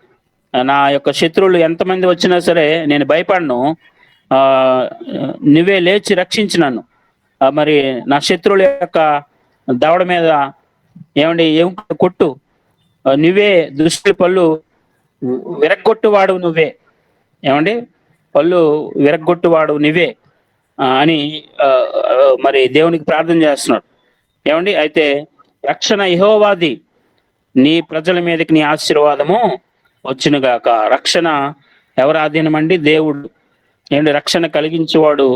నా యొక్క శత్రువులు ఎంతమంది వచ్చినా సరే నేను భయపడను, నువ్వే లేచి రక్షించినాను. మరి నా శత్రువుల యొక్క దవడ మీద ఏమండి కొట్టు, నువ్వే దుష్టుల పళ్ళు విరగ్గొట్టువాడు నువ్వే, ఏమండి పళ్ళు విరగ్గొట్టువాడు నువ్వే అని మరి దేవునికి ప్రార్థన చేస్తున్నాడు. ఏమండి అయితే రక్షణ యెహోవాది, నీ ప్రజల మీదకి నీ ఆశీర్వాదము వచ్చునుగాక. రక్షణ ఎవరి ఆధీనమండి? దేవుడు. ఏంటి రక్షణ కలిగించేవాడు.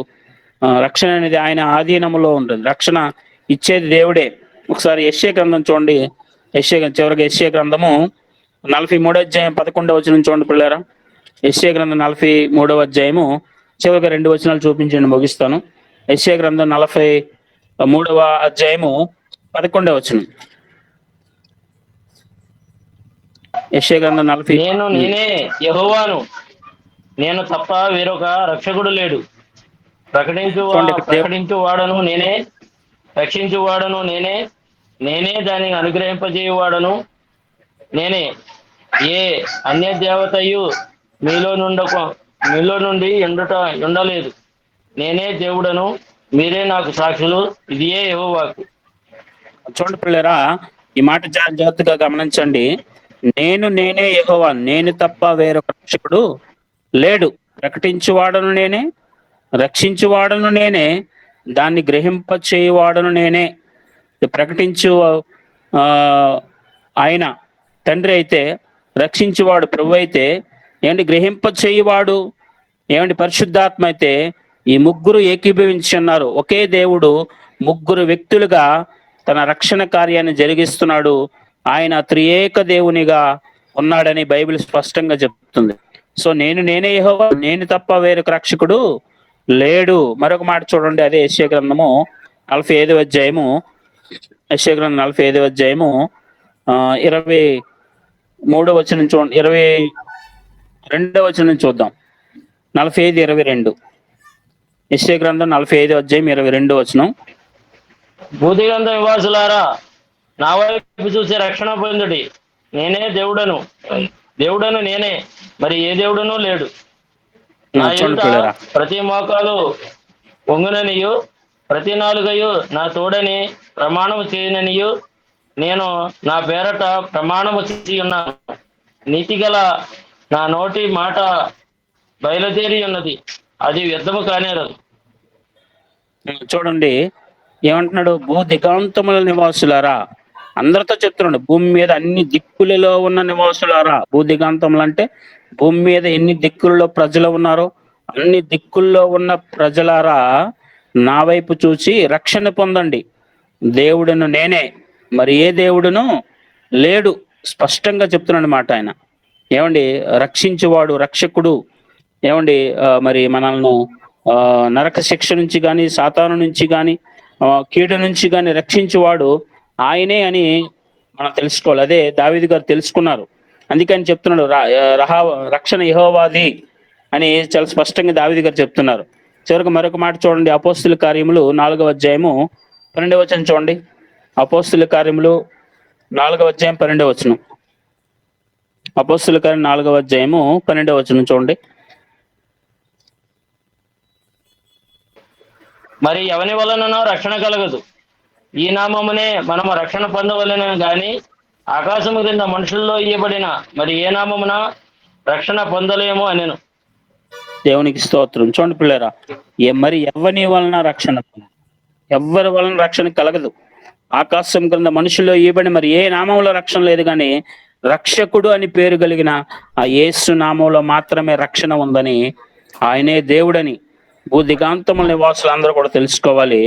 రక్షణ అనేది ఆయన ఆధీనములో ఉంటుంది. రక్షణ ఇచ్చేది దేవుడే. ఒకసారి యెషయా గ్రంథం చూడండి. చివరిగా యెషయా గ్రంథము 43వ అధ్యాయం 11వ వచనం చూడండి పిల్లారా. యెషయా గ్రంథం 43వ అధ్యాయము చివరిగా 2 వచనాలు చూపించండి, ముగిస్తాను. యెషయా గ్రంథం 43వ అధ్యాయము 11వ వచనం. యెషయా గ్రంథం 40. నేనే యెహోవాను, నేను తప్ప వేరొక రక్షకుడు లేడు. ప్రకటించువాడను నేనే, రక్షించువాడను నేనే, నేనే దానిని అనుగ్రహింపజేయువాడను నేనే. ఏ అన్య దేవతయు మీలో నుండి ఉండలేదు. నేనే దేవుడను, మీరే నాకు సాక్షులు. ఇదియే యెహోవాకు. చూడండి పిల్లరా, ఈ మాట జాగ్రత్తగా గమనించండి. నేనే యెహోవా, నేను తప్ప వేరొక రక్షకుడు లేడు. ప్రకటించువాడను నేనే, రక్షించువాడను నేనే, దాన్ని గ్రహింప చేయువాడను నేనే. ప్రకటించు ఆయన తండ్రి అయితే, రక్షించువాడు ప్రభు అయితే, ఏమంటే గ్రహింప చేయువాడు ఏమంటే పరిశుద్ధాత్మ అయితే, ఈ ముగ్గురు ఏకీభవించి ఉన్నారు. ఒకే దేవుడు ముగ్గురు వ్యక్తులుగా తన రక్షణ కార్యాన్ని జరిగిస్తున్నాడు. ఆయన త్రియేక దేవునిగా ఉన్నాడని బైబిల్ స్పష్టంగా చెప్తుంది. సో నేనే యెహోవా, నేను తప్ప వేరొక రక్షకుడు లేడు. మరొక మాట చూడండి, అదే యెషయా గ్రంథము 45వ అధ్యాయము, యెషయా గ్రంథం 45వ అధ్యాయము 23వ వచనం చూడండి, 22వ వచనం చూద్దాం. 45:22 యెషయా గ్రంథం 45వ అధ్యాయం 22వ వచనం. భూదిగంధ నివాసులారా, నా వైపు చూసి రక్షణ పొందుడి. నేనే దేవుడను నేనే, మరి ఏ దేవుడునూ లేడు. నా ఎదుట ప్రతి మోకాలు వంగుననియు, ప్రతి నాలుగయు నా తోడని ప్రమాణము చేయననియు నేను నా పేరట ప్రమాణము చేసి ఉన్నాను. నీతిగల నా నోటి మాట బయలుదేరి ఉన్నది, అది వ్యర్థము కానేరదు. చూడండి ఏమంటున్నాడు? భూ దిగాంతముల నివాసులారా, అందరితో చెప్తున్నాడు. భూమి మీద అన్ని దిక్కులలో ఉన్న నివాసులారా. భూ దిగాంతములు అంటే భూమి మీద ఎన్ని దిక్కుల్లో ప్రజలు ఉన్నారో అన్ని దిక్కుల్లో ఉన్న ప్రజలారా, నా వైపు చూసి రక్షణ పొందండి. దేవుడును నేనే, మరి ఏ దేవుడును లేడు. స్పష్టంగా చెప్తున్నాడు మాట ఆయన. ఏమండి రక్షించేవాడు, రక్షకుడు. ఏమండి మరి మనల్ని నరక శిక్ష నుంచి కానీ, సాతాను నుంచి కానీ, కీడు నుంచి కానీ రక్షించేవాడు ఆయనే అని మనం తెలుసుకోవాలి. అదే దావీదు గారు తెలుసుకున్నారు. అందుకని చెప్తున్నాడు రక్షణ యెహోవాది అని చాలా స్పష్టంగా దావీదు గారు చెప్తున్నారు. చివరికి మరొక మాట చూడండి, అపోస్తుల కార్యములు 4వ అధ్యాయము 12వ వచనం చూడండి. అపోస్తుల కార్యములు 4వ అధ్యాయం 12వ వచనం. అపోస్తుల కార్యం 4వ అధ్యాయము 12వ వచనం చూడండి. మరి ఎవని వలననో రక్షణ కలగదు. ఈ నామమునే మనము రక్షణ పొందవలెను గాని ఆకాశము క్రింద మనుషుల్లో ఇయ్యబడిన మరి ఏ నామమున రక్షణ పొందలేము అనెను. దేవునికి స్తోత్రం. చూడండి పిల్లరా, మరి ఎవని వలన రక్షణ, ఎవరి వలన రక్షణ కలగదు. ఆకాశం క్రింద మనుషుల్లో ఇవ్వబడి మరి ఏ నామంలో రక్షణ లేదు, కానీ రక్షకుడు అని పేరు కలిగిన ఆ యేసు నామంలో మాత్రమే రక్షణ ఉందని, ఆయనే దేవుడని భూదిగాంతముల నివాసులు అందరూ కూడా తెలుసుకోవాలి.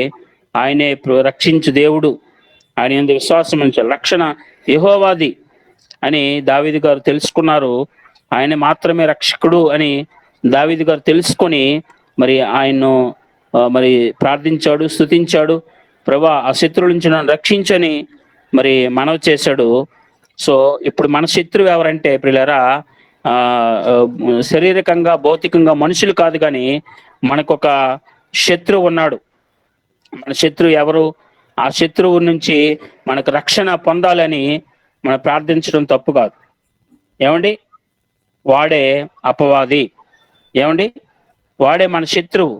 ఆయనే రక్షించు దేవుడు, ఆయన యందు విశ్వాసం ఉంచాలి. రక్షణ యెహోవాది అని దావీదు గారు తెలుసుకున్నారు. ఆయన మాత్రమే రక్షకుడు అని దావీదు గారు తెలుసుకొని మరి ఆయన్ను మరి ప్రార్థించాడు, స్తుతించాడు. ప్రభా, ఆ శత్రువుల నుంచి నన్ను రక్షించని మరి మనవి చేశాడు. సో ఇప్పుడు మన శత్రువు ఎవరంటే ప్రియులారా, శారీరకంగా భౌతికంగా మనుషులు కాదు, కానీ మనకొక శత్రువు ఉన్నాడు. మన శత్రువు ఎవరు? ఆ శత్రువు నుంచి మనకు రక్షణ పొందాలని మనం ప్రార్థించడం తప్పు కాదు. ఏమండి? వాడే అపవాది. ఏమండి? వాడే మన శత్రువు.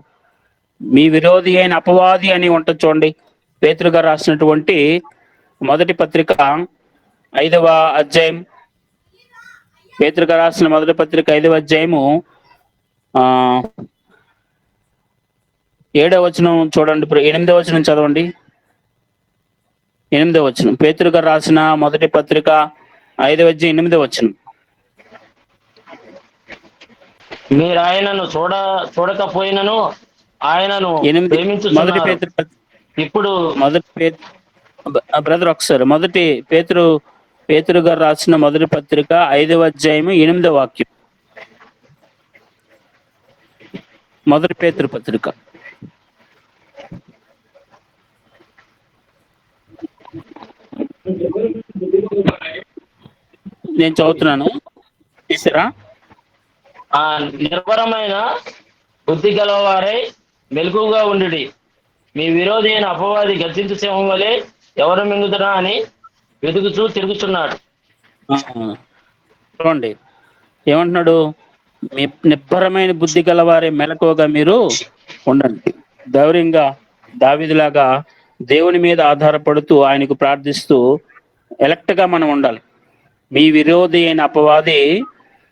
మీ విరోధి అయిన అపవాది అని ఉంటుంది చూడండి. పేతురు గారు రాసినటువంటి మొదటి పత్రిక 5వ అధ్యాయం, పేతురు గారు రాసిన మొదటి పత్రిక 5వ అధ్యాయము 7వ వచనం చూడండి. 8వ వచనం చదవండి. 8వ వచనం, పేతురు గారు రాసిన మొదటి పత్రిక 5వ అధ్యాయం 8వ వచనం. మీరు ఆయనను చూడకపోయినను ఆయనను మొదటి ప్రేమించుచున్నారు. పేతురు ఇప్పుడు బ్రదర్ ఒకసారి మొదటి పేతురు గారు రాసిన మొదటి పత్రిక 5వ అధ్యాయము 8వ వాక్యం. మొదటి పేతురు పత్రిక. నేను చదువుతున్నాను, తీసారా? ఆ నిర్భరమైన బుద్ధి గలవారై మెలకుగా ఉండుడి. మీ విరోధి అయిన అపవాది గర్జించు సింహం వలె ఎవరు మింగుదరా అని వెతుకుచూ తిరుగుతున్నాడు. చూడండి ఏమంటున్నాడు? మీ నిబ్బరమైన బుద్ధి గలవారే మెలకువగా మీరు ఉండండి. ధైర్యంగా దావీదులాగా దేవుని మీద ఆధారపడుతూ ఆయనకు ప్రార్థిస్తూ ఎలక్ట్గా మనం ఉండాలి. మీ విరోధి అయిన అపవాది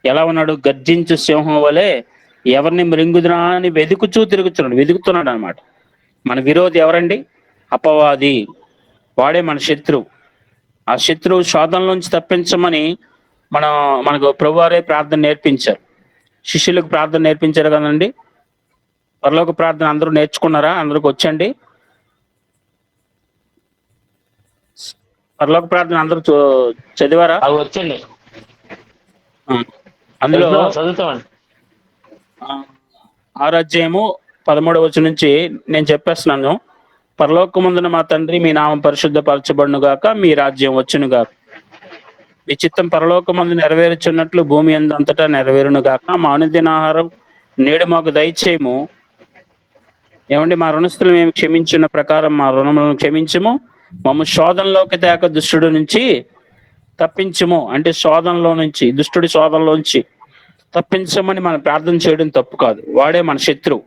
ఎలా ఉన్నాడు? గర్జించు సింహం వలె ఎవరిని మృంగుదునా అని వెతుకుతున్నాడు అనమాట. మన విరోధి ఎవరండి? అపవాది. వాడే మన శత్రువు. ఆ శత్రువు శోధనలోంచి తప్పించమని మనకు ప్రభువారే ప్రార్థన నేర్పించారు. శిష్యులకు ప్రార్థన నేర్పించారు కదండి. పరలోక ప్రార్థన అందరూ నేర్చుకున్నారా? అందరికి వచ్చండి? పరలోక ప్రార్థన అందరూ చదివారా? అవి వచ్చండి, అందులో చదువుతామండి. 6వ అధ్యాయము 13వ వచనం నుంచి నేను చెప్పేస్తున్నాను. పరలోకమందున మా తండ్రి, మీ నామం పరిశుద్ధపరచబడును గాక, మీ రాజ్యం వచ్చును గాక, మీ చిత్తం పరలోకమందు నెరవేర్చున్నట్లు భూమి అంతటా నెరవేరును గాక. మా అనుదిన ఆహారం నేడు మాకు దయచేయము. ఏమండి? మా రుణస్థులు మేము క్షమించిన ప్రకారం మా రుణములను క్షమించము. మమ్మ శోధనలోకి తేక దుష్టుడి నుంచి తప్పించము. అంటే శోధనలో నుంచి, దుష్టుడి శోధనలోంచి తప్పించమని మనం ప్రార్థన చేయడం తప్పు కాదు. వాడే మన శత్రువు.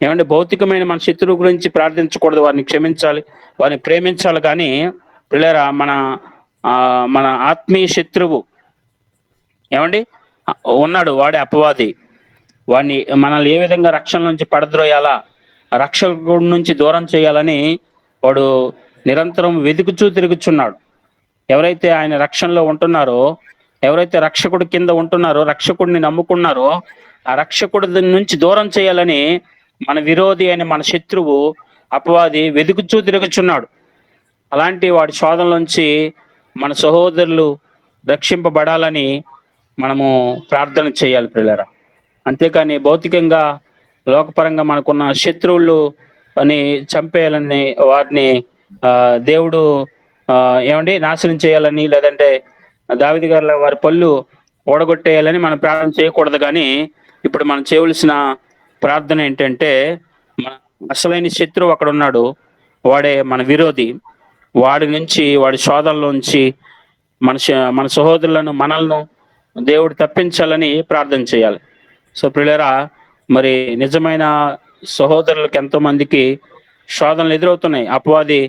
ఏమంటే భౌతికమైన మన శత్రువు గురించి ప్రార్థించకూడదు. వారిని క్షమించాలి, వారిని ప్రేమించాలి. కానీ పిల్లరా, మన ఆత్మీయ శత్రువు ఏమండి ఉన్నాడు, వాడే అపవాది. వాడిని మనల్ని ఏ విధంగా రక్షణ నుంచి పడద్రోయాలా, రక్షకుడి నుంచి దూరం చేయాలని వాడు నిరంతరం వెతుకుచూ తిరుగుచున్నాడు. ఎవరైతే ఆయన రక్షణలో ఉంటున్నారో, ఎవరైతే రక్షకుడి కింద ఉంటున్నారో, రక్షకుడిని నమ్ముకున్నారో, ఆ రక్షకుడి నుంచి దూరం చేయాలని మన విరోధి అయిన మన శత్రువు అపవాది వెతుకుచూ తిరుగుచున్నాడు. అలాంటి వాడి శోధనలోంచి మన సహోదరులు రక్షింపబడాలని మనము ప్రార్థన చేయాలి పిల్లరా. అంతేకాని భౌతికంగా లోకపరంగా మనకున్న శత్రువులు అని చంపేయాలని, వారిని దేవుడు ఏమండి నాశనం చేయాలని, లేదంటే దావీదు గారి వారి పళ్ళు ఓడగొట్టేయాలని మనం ప్రార్థన చేయకూడదు. కానీ ఇప్పుడు మనం చేయవలసిన ప్రార్థన ఏంటంటే, మన అసలైన శత్రువు అక్కడ ఉన్నాడు, వాడే మన విరోధి. వాడి శోధనలోంచి మన సహోదరులను, మనల్ని దేవుడు తప్పించాలని ప్రార్థన చేయాలి. సో ప్రియులారా, మరి నిజమైన సహోదరులకు ఎంతో మందికి శోధనలు ఎదురవుతున్నాయి. అపవాది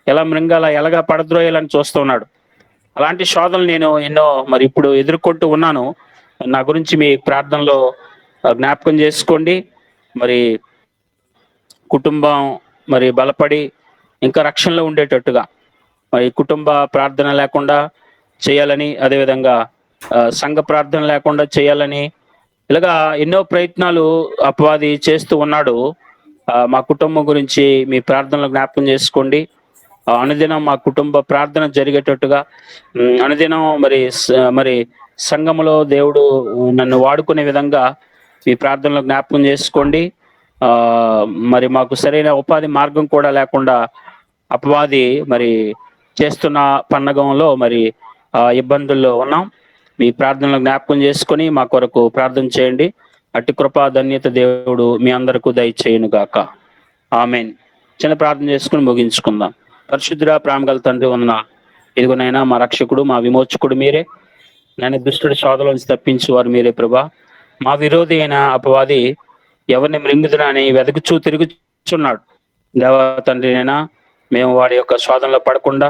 ఎలా మృంగాల ఎలాగా పడద్రోయాలని చూస్తూ ఉన్నాడు. అలాంటి శోధనలు నేను ఎన్నో మరి ఇప్పుడు ఎదుర్కొంటూ ఉన్నాను. నా గురించి మీ ప్రార్థనలో జ్ఞాపకం చేసుకోండి. మరి కుటుంబం మరి బలపడి ఇంకా రక్షణలో ఉండేటట్టుగా మరి కుటుంబ ప్రార్థన లేకుండా చేయాలని, అదేవిధంగా సంఘ ప్రార్థన లేకుండా చేయాలని, ఇలాగా ఎన్నో ప్రయత్నాలు అపవాది చేస్తూ ఉన్నాడు. మా కుటుంబం గురించి మీ ప్రార్థనలు జ్ఞాపకం చేసుకోండి. అనుదినం మా కుటుంబ ప్రార్థన జరిగేటట్టుగా, అనుదినం మరి సంఘములో దేవుడు నన్ను వాడుకునే విధంగా మీ ప్రార్థనలు జ్ఞాపకం చేసుకోండి. మరి మాకు సరైన ఉపాధి మార్గం కూడా లేకుండా అపవాది మరి చేస్తున్న పండగంలో మరి ఇబ్బందుల్లో ఉన్నాం. మీ ప్రార్థనలు జ్ఞాపకం చేసుకొని మా కొరకు ప్రార్థన చేయండి. అట్టి కృపా ధన్యత దేవుడు మీ అందరికీ దయచేయును గాక. ఆమెన్. చిన్న ప్రార్థన చేసుకుని ముగించుకుందాం. పరిశుద్ధుడా, ప్రేమగల తండ్రి, వందనాలు. ఇదిగోనైనా మా రక్షకుడు, మా విమోచకుడు మీరే. నేను దుష్టుడి శోధలోంచి తప్పించు వారు మీరే ప్రభా. మా విరోధి అయిన అపవాది ఎవరిని మృంగుదురా అని వెతుకుచూ తిరుగుచున్నాడు. దేవా తండ్రినైనా మేము వాడి యొక్క శోధనలో పడకుండా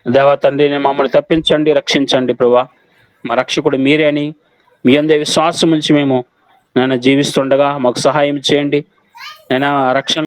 దేవా తండ్రిని మమ్మల్ని తప్పించండి, రక్షించండి ప్రభా. మా రక్షకుడు మీరే అని మీ అందే విశ్వాసం నుంచి మేము నేను జీవిస్తుండగా మాకు సహాయం చేయండి. నేను రక్షణ